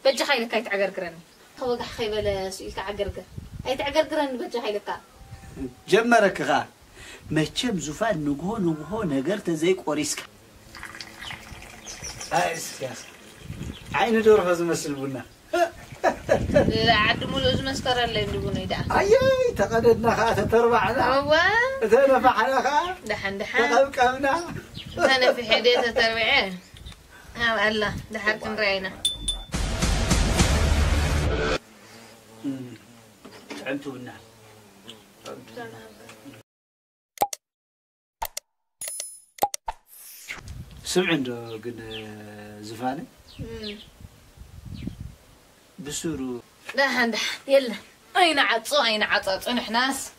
بجي خيلك يتعقرقرني خوق خيبل سئلك عقرقر يتعقرقرني بجي خيلك جمرك غا مچم زفان نغو نغر تزي قوريسك اسكاس عين دور فاز مسل بنا لا عد ملوز مسكر اللي ندبونه يدا اي تقددنا خا تتربعنا هو تنفحنا خا دحن تقلقمنا انا في حديثه تربعين ها الله دحرك نرينا انتو بنا سمع عنده قد زفانه بسورو دحن يلا اين عطو اين عطو نحناس